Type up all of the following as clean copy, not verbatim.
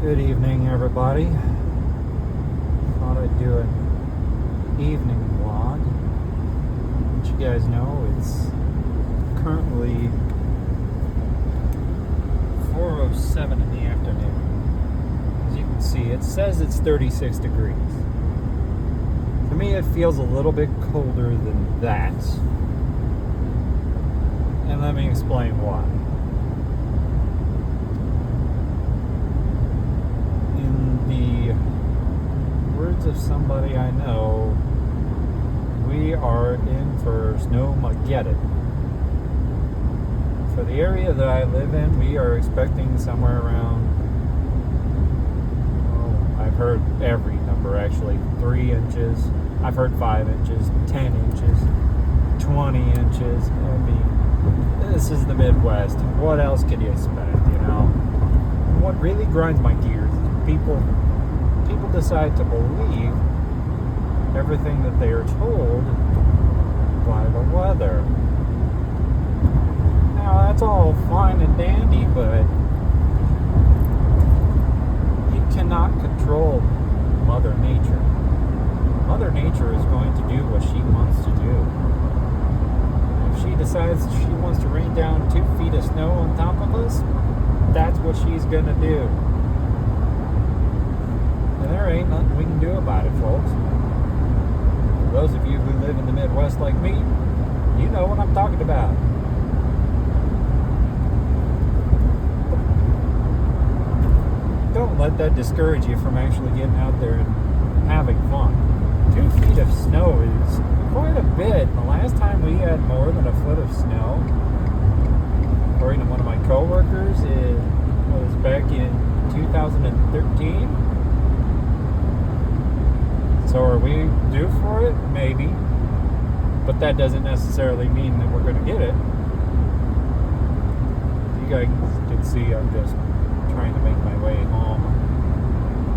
Good evening, everybody. Thought I'd do an evening vlog. Let you guys know it's currently 4:07 in the afternoon. As you can see, it says it's 36 degrees. To me, it feels a little bit colder than that. And let me explain why. Words of somebody I know, we are in for snowmageddon. For the area that I live in, we are expecting somewhere around, I've heard every number actually, 3 inches. I've heard 5 inches, 10 inches, 20 inches. I mean, this is the Midwest. What else could you expect, you know? What really grinds my gears is people decide to believe everything that they are told by the weather. Now, that's all fine and dandy, but you cannot control Mother Nature. Mother Nature is going to do what she wants to do. If she decides she wants to rain down 2 feet of snow on top of us, that's what she's going to do. And there ain't nothing we can do about it, folks. For those of you who live in the Midwest like me, you know what I'm talking about. Don't let that discourage you from actually getting out there and having fun. 2 feet of snow is quite a bit. The last time we had more than a foot of snow, according to one of my coworkers, it was back in 2013. So are we due for it? Maybe. But that doesn't necessarily mean that we're going to get it. You guys can see I'm just trying to make my way home.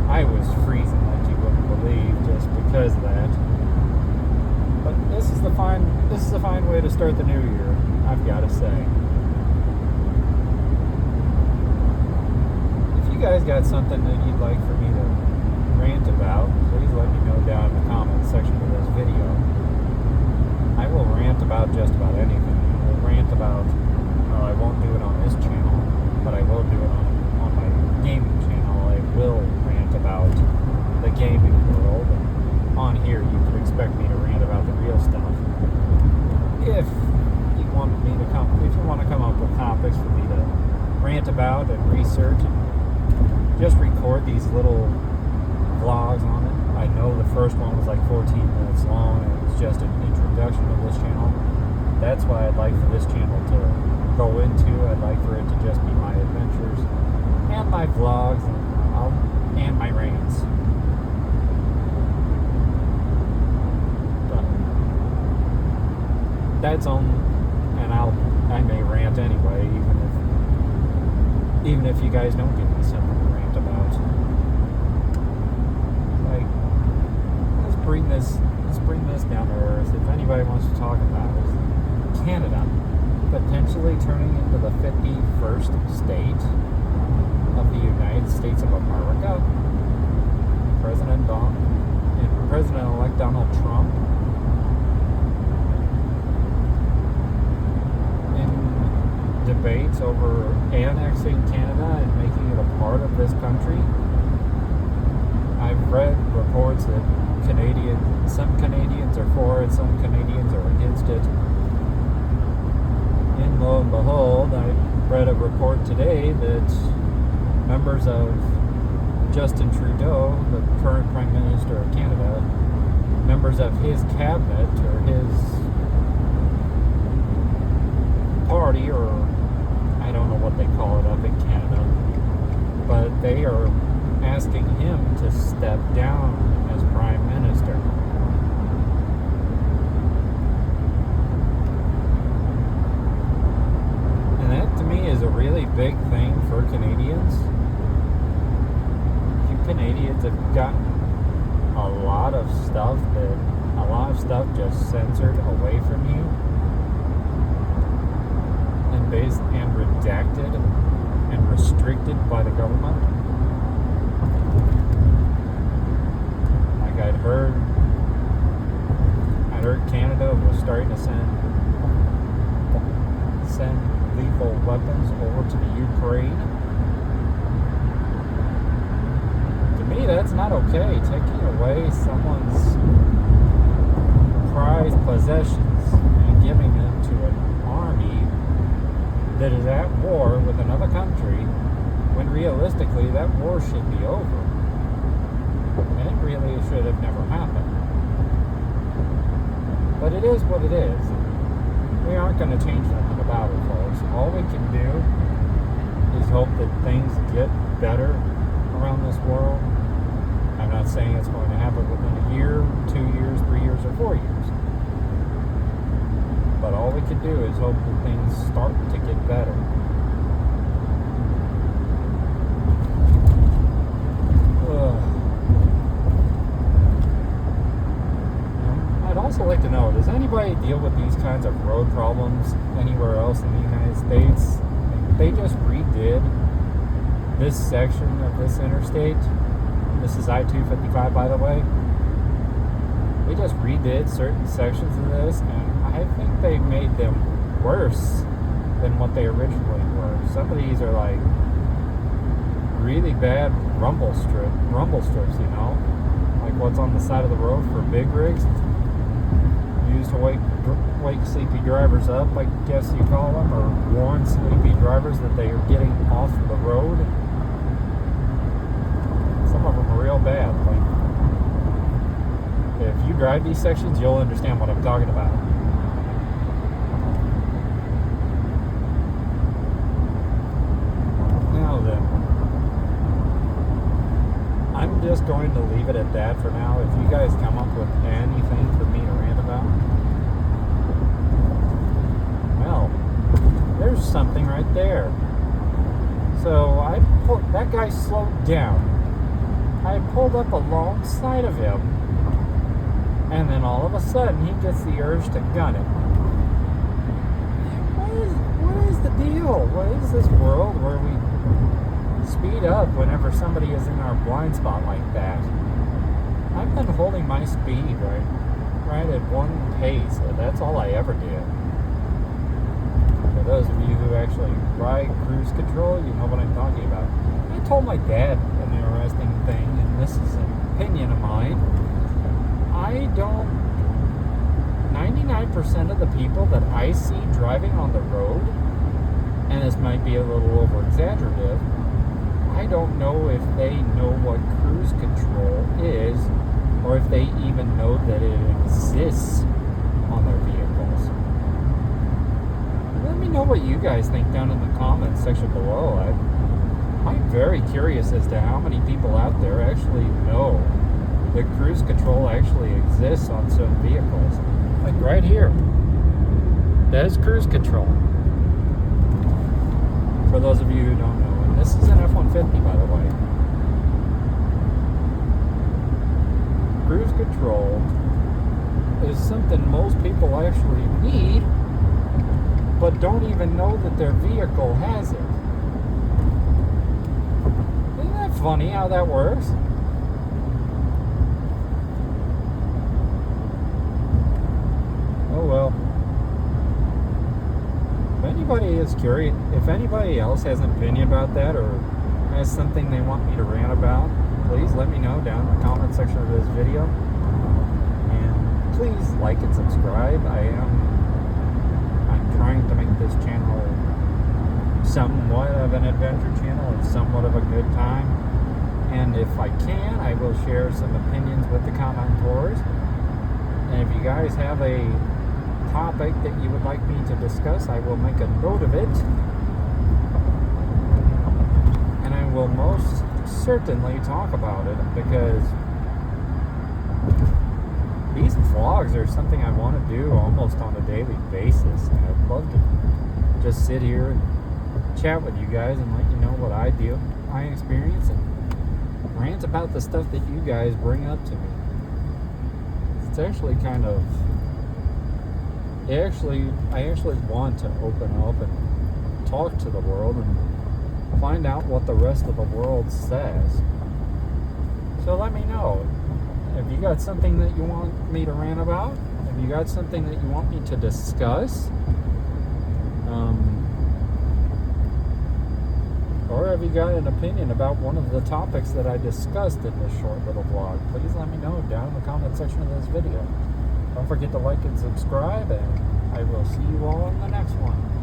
I was freezing like you wouldn't believe just because of that. But this is a fine way to start the new year, I've got to say. If you guys got something that you'd like for me to rant about, please let me know down in the comments section of this video. I will rant about just about anything. I will rant about, well, I won't do it on this channel, but I will do it on my gaming channel. I will rant about the gaming world. On here, you can expect me to rant about the real stuff. If you want to come up with topics for me to rant about and research, and just record these little vlogs on it. I know the first one was like 14 minutes long, and it was just an introduction to this channel. That's why I'd like for this channel to go into. I'd like for it to just be my adventures and my vlogs and my rants. But that's on, and I may rant anyway, even if you guys don't give me something to rant about. Let's bring this down to earth. If anybody wants to talk about it, Canada potentially turning into the 51st state of the United States of America. President-elect Donald Trump in debates over annexing Canada and making it a part of this country. I've read reports that some Canadians are for it, some Canadians are against it. And lo and behold, I read a report today that members of Justin Trudeau, the current Prime Minister of Canada, members of his cabinet or his party, or I don't know what they call it up in Canada, but they are asking him to step down as Prime Minister. And that to me is a really big thing for Canadians. You Canadians have gotten a lot of stuff just censored away from you and redacted and restricted by the government. over to the Ukraine. To me, that's not okay. Taking away someone's prized possessions and giving them to an army that is at war with another country, when realistically that war should be over. And it really should have never happened. But it is what it is. We aren't going to change nothing about it, folks. All we can do is hope that things get better around this world. I'm not saying it's going to happen within a year, 2 years, 3 years, or 4 years. But all we can do is hope that things start to get better. I'd also like to know, does anybody deal with these kinds of road problems anywhere else in the United States? They just redid this section of this interstate. This is I-255, by the way. They just redid certain sections of this, and I think they made them worse than what they originally were. Some of these are like really bad rumble strips, you know, like what's on the side of the road for big rigs, used to wake sleepy drivers up, I guess you call them, or warn sleepy drivers that they are getting off the road. Some of them are real bad. Like, if you drive these sections, you'll understand what I'm talking about. Now then, I'm just going to leave it at that for now. If you guys come up with anything for me to rant about, well, there's something right there. So that guy slowed down. I pulled up alongside of him, and then all of a sudden he gets the urge to gun it. What is the deal? What is this world where we speed up whenever somebody is in our blind spot like that? I've been holding my speed right at one pace. That's all I ever did. For those of you who actually ride cruise control, you know what I'm talking about. I told my dad an interesting thing, and this is an opinion of mine. 99% of the people that I see driving on the road, and this might be a little over-exaggerative, I don't know if they know what cruise control is, or if they even know that it exists on their vehicles. Let me know what you guys think down in the comments section below. I'm very curious as to how many people out there actually know that cruise control actually exists on some vehicles. Like right here. That is cruise control. For those of you who don't know. And this is an F-150, by the way. Cruise control is something most people actually need, but don't even know that their vehicle has it. Isn't that funny how that works? Oh well. If anybody is curious, if anybody else has an opinion about that or has something they want me to rant about, please let me know down in the comment section of this video. And please like and subscribe. I'm trying to make this channel somewhat of an adventure channel and somewhat of a good time. And if I can, I will share some opinions with the commentors. And if you guys have a topic that you would like me to discuss, I will make a note of it, and I will most certainly talk about it, because these vlogs are something I want to do almost on a daily basis, and I'd love to just sit here and chat with you guys and let you know what I experience, and rant about the stuff that you guys bring up to me. It's actually kind of I actually want to open up and talk to the world and find out what the rest of the world says. So let me know. If you got something that you want me to rant about, if you got something that you want me to discuss, have you got an opinion about one of the topics that I discussed in this short little vlog, please let me know down in the comment section of this video. Don't forget to like and subscribe, and I will see you all in the next one.